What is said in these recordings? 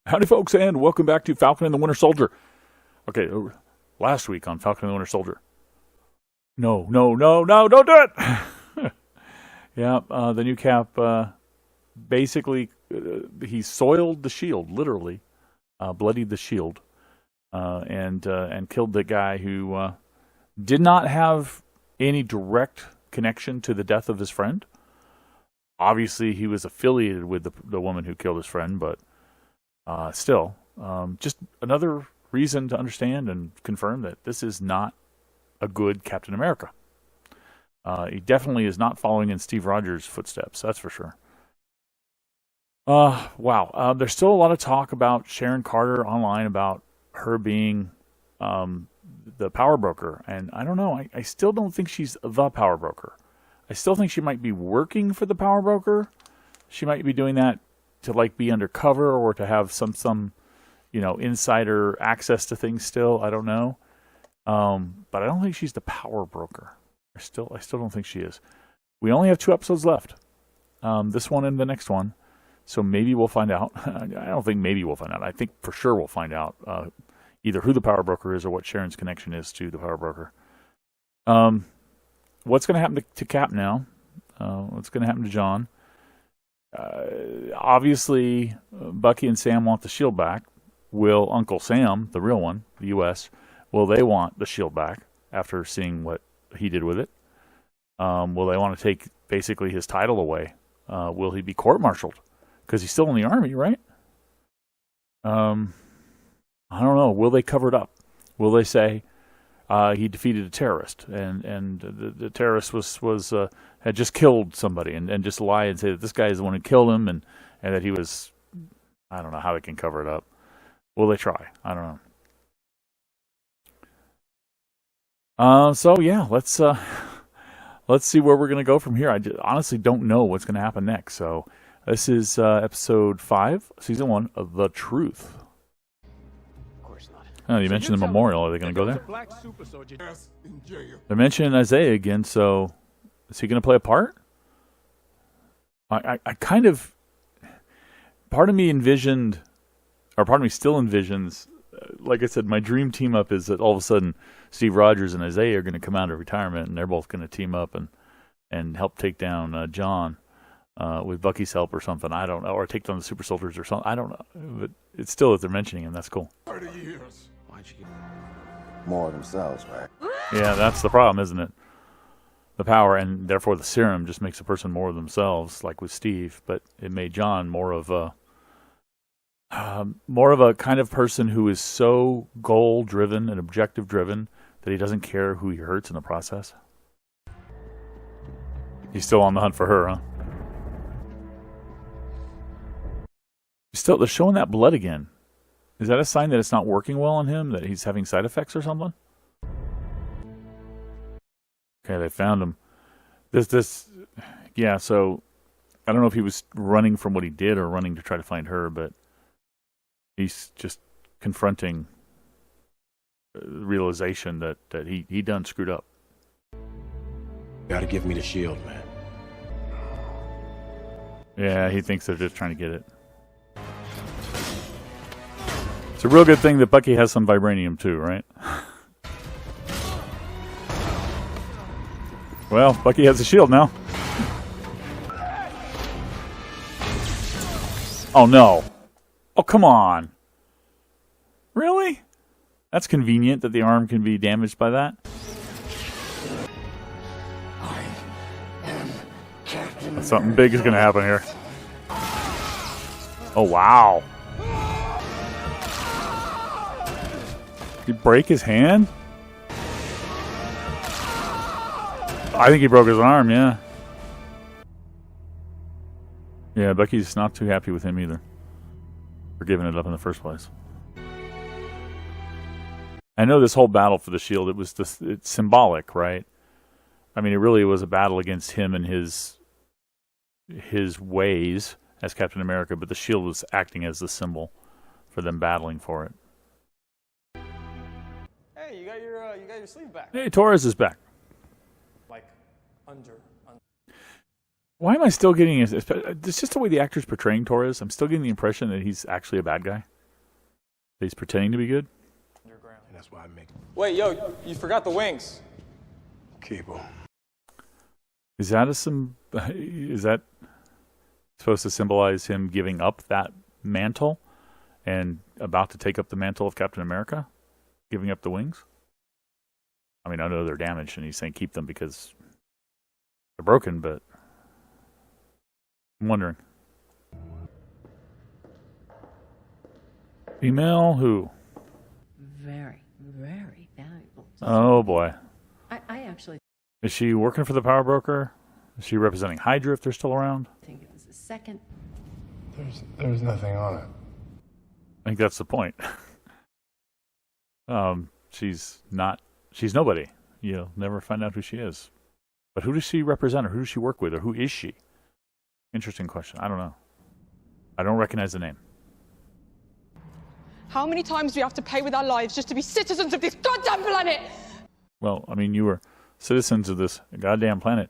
Howdy, folks, and welcome back to Falcon and the Winter Soldier. Okay, last week on Falcon and the Winter Soldier. No, don't do it! Yeah, the new Cap, basically, he soiled the shield, literally, bloodied the shield, and killed the guy who did not have any direct connection to the death of his friend. Obviously, he was affiliated with the woman who killed his friend, but still, just another reason to understand and confirm that this is not a good Captain America. He definitely is not following in Steve Rogers' footsteps, that's for sure. Wow. There's still a lot of talk about Sharon Carter online about her being the power broker. And I don't know, I still don't think she's the power broker. I still think she might be working for the power broker. She might be doing that to like be undercover or to have some insider access to things still. I don't know. But I don't think she's the power broker. I still don't think she is. We only have 2 episodes left. This one and the next one. So maybe we'll find out. I don't think maybe we'll find out. I think for sure we'll find out either who the power broker is or what Sharon's connection is to the power broker. What's going to happen to Cap now? What's going to happen to John? Obviously, Bucky and Sam want the shield back. Will Uncle Sam, the real one, the U.S., will they want the shield back after seeing what he did with it? Will they want to take basically his title away? Will he be court-martialed? Because he's still in the army, right? I don't know. Will they cover it up? Will they say he defeated a terrorist and the terrorist had just killed somebody and just lie and say that this guy is the one who killed him and that he was, I don't know how they can cover it up. Will they try? I don't know. So yeah, let's see where we're gonna go from here. I honestly don't know what's gonna happen next. So this is episode 5, season 1 of The Truth. Of course not. Oh, you mentioned the memorial. Are they gonna go there? They're mentioning Isaiah again. So is he gonna play a part? I kind of, part of me envisioned, or part of me still envisions, like I said, my dream team up is that all of a sudden Steve Rogers and Isaiah are going to come out of retirement and they're both going to team up and help take down John with Bucky's help or something. I don't know. Or take down the super soldiers or something. I don't know. But it's still that they're mentioning him. That's cool. 30 years. Why'd you get more themselves, right? Yeah, that's the problem, isn't it? The power and therefore the serum just makes a person more of themselves, like with Steve. But it made John more of a kind of person who is so goal-driven and objective-driven that he doesn't care who he hurts in the process. He's still on the hunt for her, huh? They're showing that blood again. Is that a sign that it's not working well on him? That he's having side effects or something? Okay, they found him. Yeah, so I don't know if he was running from what he did or running to try to find her, but he's just confronting the realization that he done screwed up. Gotta give me the shield, man. Yeah, he thinks they're just trying to get it. It's a real good thing that Bucky has some vibranium too, right? Well, Bucky has a shield now. Oh no. Oh, come on. Really? That's convenient that the arm can be damaged by that. Something big is going to happen here. Oh, wow. Did he break his hand? I think he broke his arm, yeah. Yeah, Bucky's not too happy with him either. For giving it up in the first place. I know this whole battle for the shield, it's symbolic, right? I mean, it really was a battle against him and his ways as Captain America, but the shield was acting as the symbol for them battling for it. Hey, you got your sleeve back. Hey, Torres is back. Like under. Why am I still getting... It's just the way the actor's portraying Torres. I'm still getting the impression that he's actually a bad guy. He's pretending to be good? Underground. And that's why I make Wait, yo, you forgot the wings. keep 'em. Is that supposed to symbolize him giving up that mantle and about to take up the mantle of Captain America? Giving up the wings? I mean, I know they're damaged, and he's saying keep them because they're broken, but I'm wondering. Female who? Very, very valuable. Oh, boy. I actually Is she working for the power broker? Is she representing Hydra if they're still around? think it was the second. There's nothing on it. I think that's the point. She's nobody. You'll never find out who she is. But who does she represent, or who does she work with, or who is she? Interesting question. I don't know. I don't recognize the name. How many times do we have to pay with our lives just to be citizens of this goddamn planet? Well, I mean, you were citizens of this goddamn planet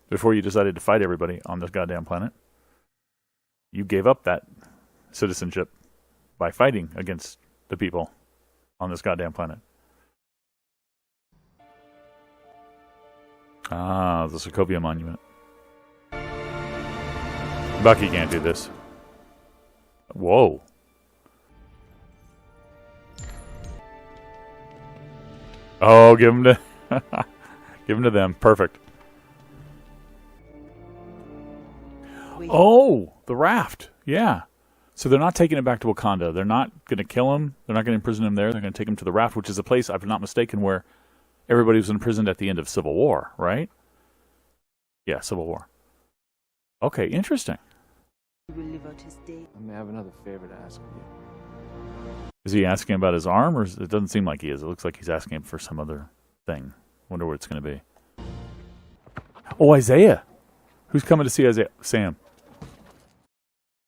before you decided to fight everybody on this goddamn planet. You gave up that citizenship by fighting against the people on this goddamn planet. Ah, the Sokovia Monument. Bucky can't do this. Whoa. Oh, give him to give him to them. Perfect. Oh, the raft. Yeah. So they're not taking it back to Wakanda. They're not going to kill him. They're not going to imprison him there. They're going to take him to the raft, which is a place, if I'm not mistaken, where everybody was imprisoned at the end of Civil War, right? Yeah, Civil War. Okay, interesting. I may have another favor to ask of you. Is he asking about his arm, or it doesn't seem like he is? It looks like he's asking for some other thing. Wonder what it's going to be. Oh, Isaiah. Who's coming to see Isaiah? Sam.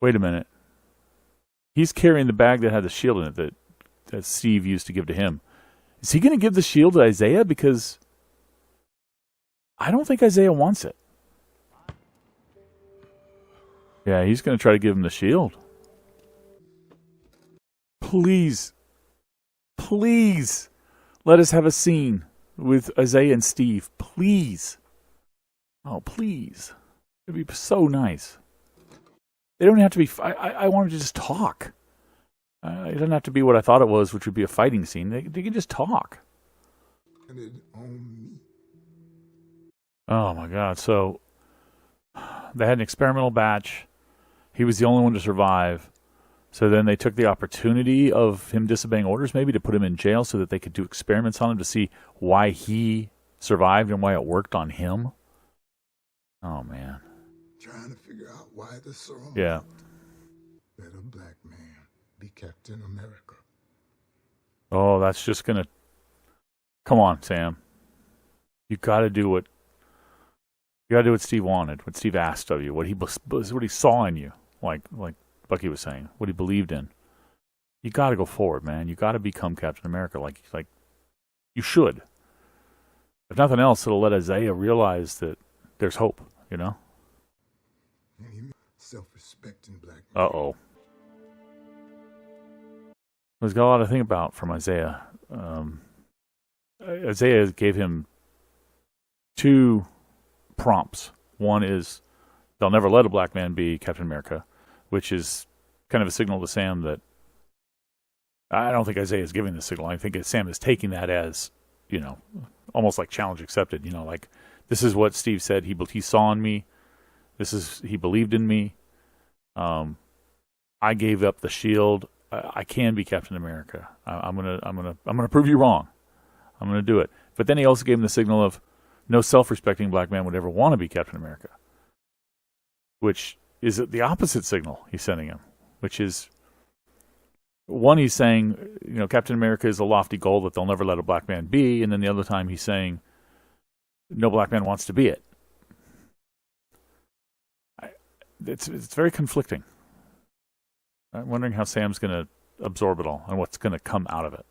Wait a minute. He's carrying the bag that had the shield in it that Steve used to give to him. Is he going to give the shield to Isaiah? Because I don't think Isaiah wants it. Yeah, he's going to try to give him the shield. Please, please, let us have a scene with Isaiah and Steve. Please. Oh, please. It'd be so nice. They don't have to be... I want them to just talk. It doesn't have to be what I thought it was, which would be a fighting scene. They can just talk. Oh, my God. So, they had an experimental batch. He was the only one to survive. So then they took the opportunity of him disobeying orders, maybe, to put him in jail so that they could do experiments on him to see why he survived and why it worked on him. Oh, man. Trying to figure out why the serum. Yeah. Let a black man be Captain America. Oh, that's just going to... Come on, Sam. You got to do what... You got to do what Steve wanted, what Steve asked of you, what he saw in you, like Bucky was saying, what he believed in. You got to go forward, man. You got to become Captain America, like you should. If nothing else, it'll let Isaiah realize that there's hope. You know. Self-respecting black man. Uh-oh. There's got a lot to think about from Isaiah. Isaiah gave him two prompts. One is they'll never let a black man be Captain America, which is kind of a signal to Sam that I don't think Isaiah is giving the signal. I think Sam is taking that as, almost like challenge accepted. Like this is what Steve said he saw in me. He believed in me. I gave up the shield. I can be Captain America. I'm gonna prove you wrong. I'm gonna do it. But then he also gave him the signal of no self-respecting black man would ever want to be Captain America, which is the opposite signal he's sending him, which is one, he's saying, Captain America is a lofty goal that they'll never let a black man be, and then the other time he's saying no black man wants to be it. It's very conflicting. I'm wondering how Sam's going to absorb it all and what's going to come out of it.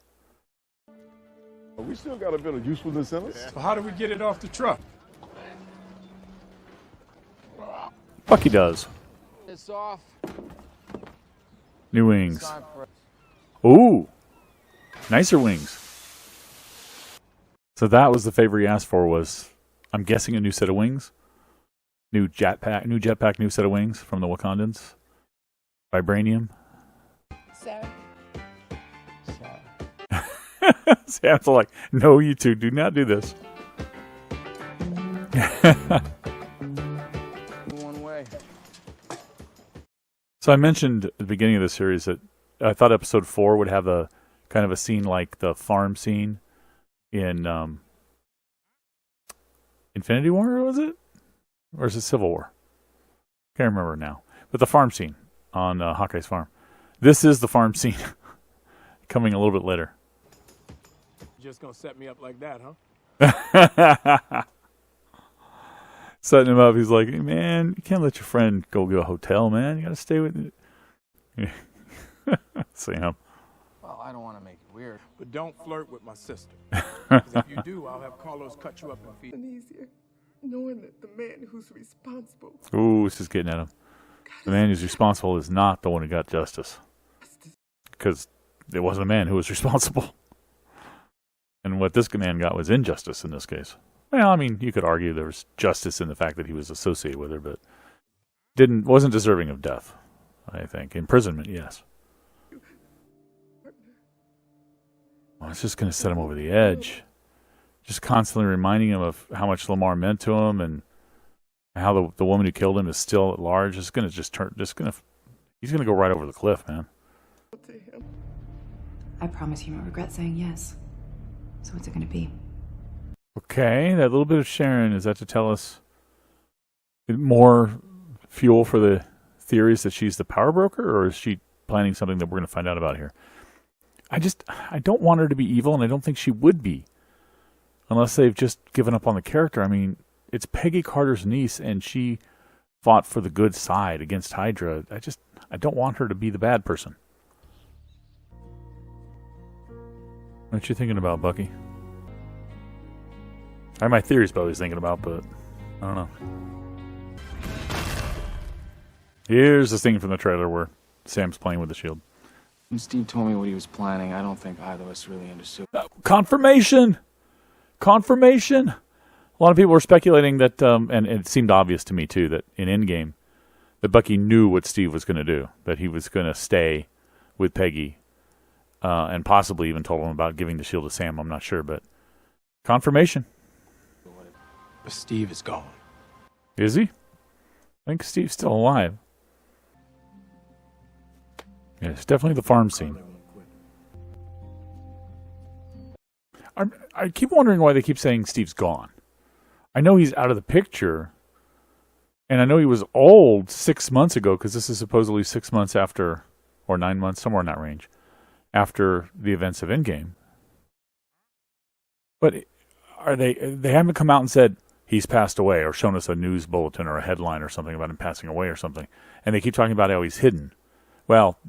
We still got a bit of usefulness in us. So how do we get it off the truck? Bucky does. It's off. New wings. Ooh, nicer wings. So that was the favor he asked for. Was, I'm guessing, a new set of wings, new jetpack, new set of wings from the Wakandans, vibranium. Sarah. Sam's like, no, you two, do not do this. One way. So I mentioned at the beginning of the series that I thought episode 4 would have a kind of a scene like the farm scene in Infinity War, was it? Or is it Civil War? Can't remember now. But the farm scene on Hawkeye's farm. This is the farm scene coming a little bit later. You just gonna set me up like that, huh? Setting him up, he's like, hey, man, you can't let your friend go to a hotel, man. You gotta stay with Sam. Well, I don't want to make it weird. But don't flirt with my sister. 'Cause if you do, I'll have Carlos cut you up and feed. Easier knowing that the man who's responsible Ooh, this is getting at him. The man who's responsible is not the one who got justice. Because it wasn't a man who was responsible. And what this man got was injustice in this case. Well, I mean, you could argue there was justice in the fact that he was associated with her, but wasn't deserving of death, I think. Imprisonment, yes. Well, it's just going to set him over the edge. Just constantly reminding him of how much Lamar meant to him and how the woman who killed him is still at large. It's going to he's going to go right over the cliff, man. I promise you won't regret saying yes. So what's it going to be? Okay, that little bit of Sharon, is that to tell us more fuel for the theories that she's the power broker, or is she planning something that we're going to find out about here? I don't want her to be evil, and I don't think she would be, unless they've just given up on the character. I mean, it's Peggy Carter's niece, and she fought for the good side against Hydra. I don't want her to be the bad person. What you thinking about, Bucky? I have my theories about what he's thinking about, but I don't know. Here's the thing from the trailer where Sam's playing with the shield. When Steve told me what he was planning, I don't think either of us really understood. Confirmation! Confirmation! A lot of people were speculating that, and it seemed obvious to me too, that in Endgame, that Bucky knew what Steve was going to do, that he was going to stay with Peggy, and possibly even told him about giving the shield to Sam. I'm not sure, but confirmation. But Steve is gone. Is he? I think Steve's still alive. Yeah, it's definitely the farm scene. I keep wondering why they keep saying Steve's gone. I know he's out of the picture, and I know he was old 6 months ago, because this is supposedly 6 months after, or 9 months, somewhere in that range, after the events of Endgame. But they haven't come out and said he's passed away, or shown us a news bulletin or a headline or something about him passing away or something. And they keep talking about how he's hidden. Well,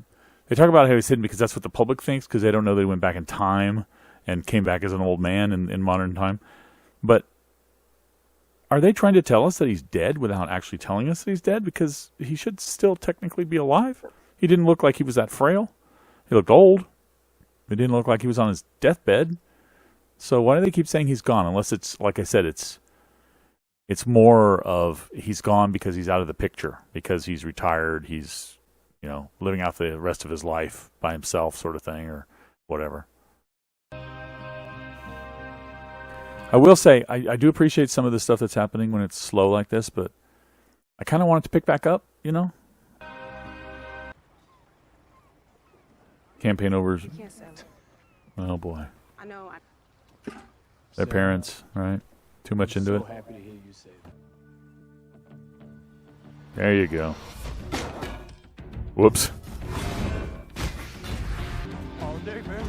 they talk about how he's hidden because that's what the public thinks, because they don't know that he went back in time and came back as an old man in modern time. But are they trying to tell us that he's dead without actually telling us that he's dead? Because he should still technically be alive. He didn't look like he was that frail. He looked old. It didn't look like he was on his deathbed. So why do they keep saying he's gone? Unless it's, like I said, it's more of he's gone because he's out of the picture, because he's retired, he's, living out the rest of his life by himself, sort of thing, or whatever. I will say, I do appreciate some of the stuff that's happening when it's slow like this, but I kind of want it to pick back up, Campaign overs. Oh, boy. I know. Their parents, right? Too much into it. Happy to hear you say that. There you go. Whoops. All day, man.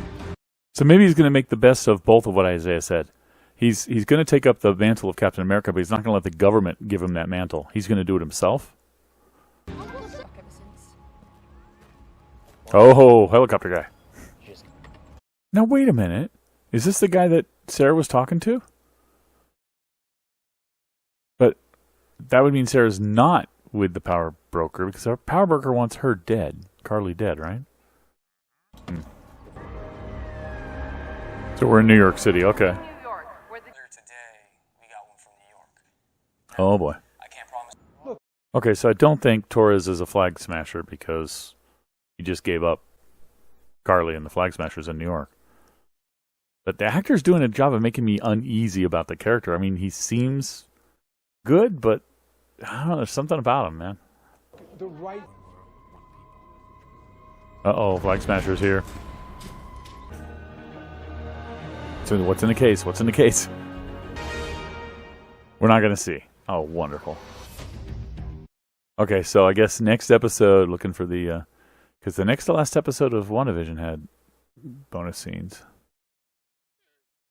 So maybe he's going to make the best of both of what Isaiah said. He's going to take up the mantle of Captain America, but he's not going to let the government give him that mantle. He's going to do it himself. Oh, helicopter guy. Now, wait a minute. Is this the guy that Sarah was talking to? But that would mean Sarah's not with the power broker, because our power broker wants her dead. Carly dead, right? So we're in New York City. Okay. Today, we got one from New York. Oh boy. I can't promise. Okay, so I don't think Torres is a flag smasher because he just gave up Carly and the flag smashers in New York. But the actor's doing a job of making me uneasy about the character. I mean, he seems good, but I don't know. There's something about him, man. The right. Uh-oh, flag smasher's here. So what's in the case? What's in the case? We're not going to see. Oh, wonderful. Okay, so I guess next episode, looking for the... Because the next to last episode of WandaVision had bonus scenes.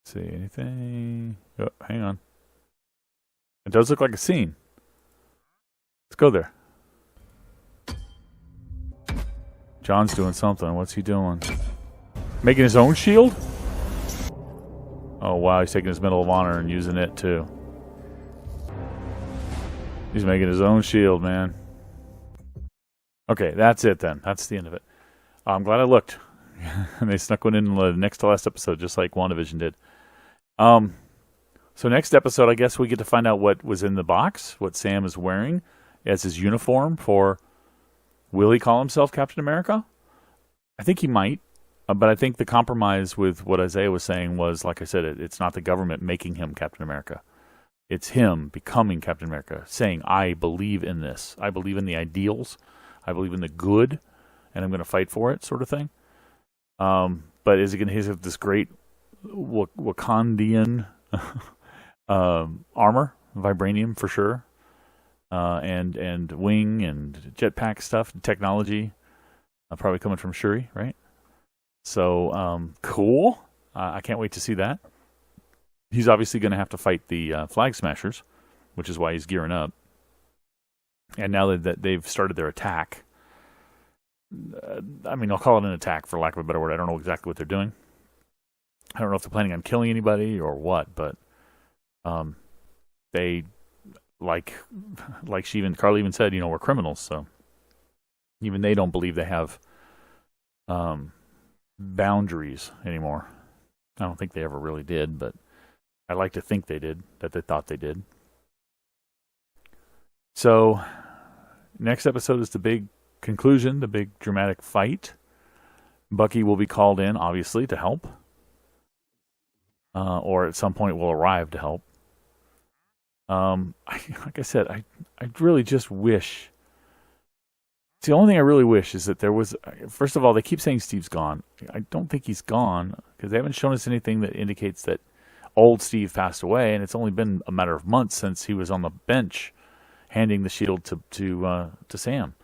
Let's see, anything... Oh, hang on. It does look like a scene. Let's go there. John's doing something. What's he doing? Making his own shield? Oh, wow. He's taking his Medal of Honor and using it, too. He's making his own shield, man. Okay, that's it, then. That's the end of it. I'm glad I looked. And they snuck one in the next to last episode, just like WandaVision did. So next episode, I guess we get to find out what was in the box, what Sam is wearing as his uniform for... Will he call himself Captain America? I think he might. But I think the compromise with what Isaiah was saying was, like I said, it's not the government making him Captain America. It's him becoming Captain America, saying, I believe in this. I believe in the ideals. I believe in the good, and I'm going to fight for it, sort of thing. But is he going to have this great Wakandian armor, vibranium for sure, and wing and jetpack stuff, technology, probably coming from Shuri, right? So, cool. I can't wait to see that. He's obviously going to have to fight the Flag Smashers, which is why he's gearing up. And now that they've started their attack, I mean, I'll call it an attack for lack of a better word. I don't know exactly what they're doing. I don't know if they're planning on killing anybody or what, but they, like Carly even said, we're criminals, so even they don't believe they have boundaries anymore. I don't think they ever really did, but I like to think they did, that they thought they did. So, next episode is the big conclusion, the big dramatic fight. Bucky will be called in, obviously, to help. Or at some point will arrive to help. Like I said, I really just wish... The only thing I really wish is that there was... First of all, they keep saying Steve's gone. I don't think he's gone, because they haven't shown us anything that indicates that old Steve passed away, and it's only been a matter of months since he was on the bench handing the shield to Sam.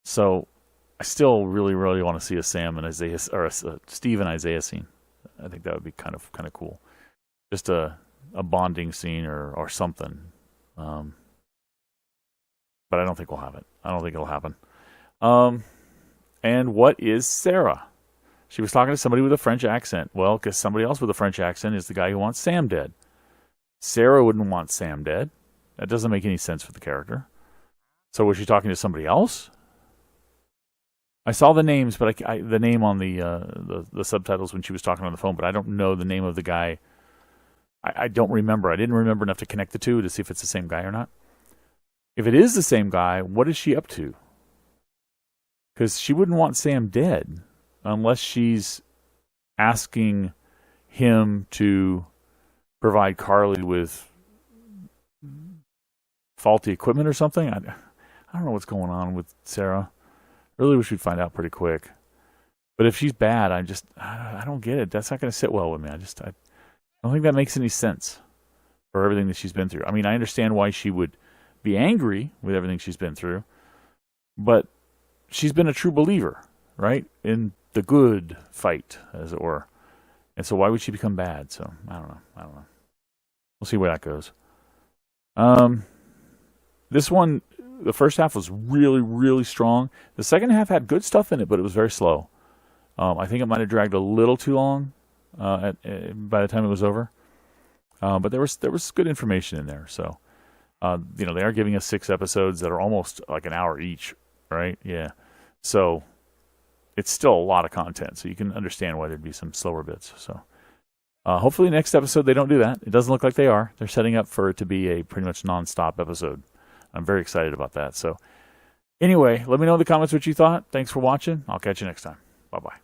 So I still really, really want to see a Sam and Isaiah, or a Steve and Isaiah scene. I think that would be kind of cool. Just a bonding scene or something. But I don't think we'll have it. I don't think it'll happen. And what is Sarah? She was talking to somebody with a French accent. Well, because somebody else with a French accent is the guy who wants Sam dead. Sarah wouldn't want Sam dead. That doesn't make any sense for the character. So was she talking to somebody else? I saw the names, but the name on the subtitles when she was talking on the phone, but I don't know the name of the guy. I don't remember. I didn't remember enough to connect the two to see if it's the same guy or not. If it is the same guy, what is she up to? Because she wouldn't want Sam dead unless she's asking him to provide Carly with faulty equipment or something. I don't know what's going on with Sarah. Really wish we'd find out pretty quick. But if she's bad, I don't get it. That's not going to sit well with me. I don't think that makes any sense for everything that she's been through. I mean, I understand why she would be angry with everything she's been through, but she's been a true believer, right? In the good fight, as it were. And so why would she become bad? So, I don't know. We'll see where that goes. This one, the first half was really, really strong. The second half had good stuff in it, but it was very slow. I think it might have dragged a little too long by the time it was over. But there was good information in there. So, they are giving us 6 episodes that are almost like an hour each, right? Yeah. So it's still a lot of content. So you can understand why there'd be some slower bits. So Hopefully next episode they don't do that. It doesn't look like they are. They're setting up for it to be a pretty much non-stop episode. I'm very excited about that. So anyway, let me know in the comments what you thought. Thanks for watching. I'll catch you next time. Bye-bye.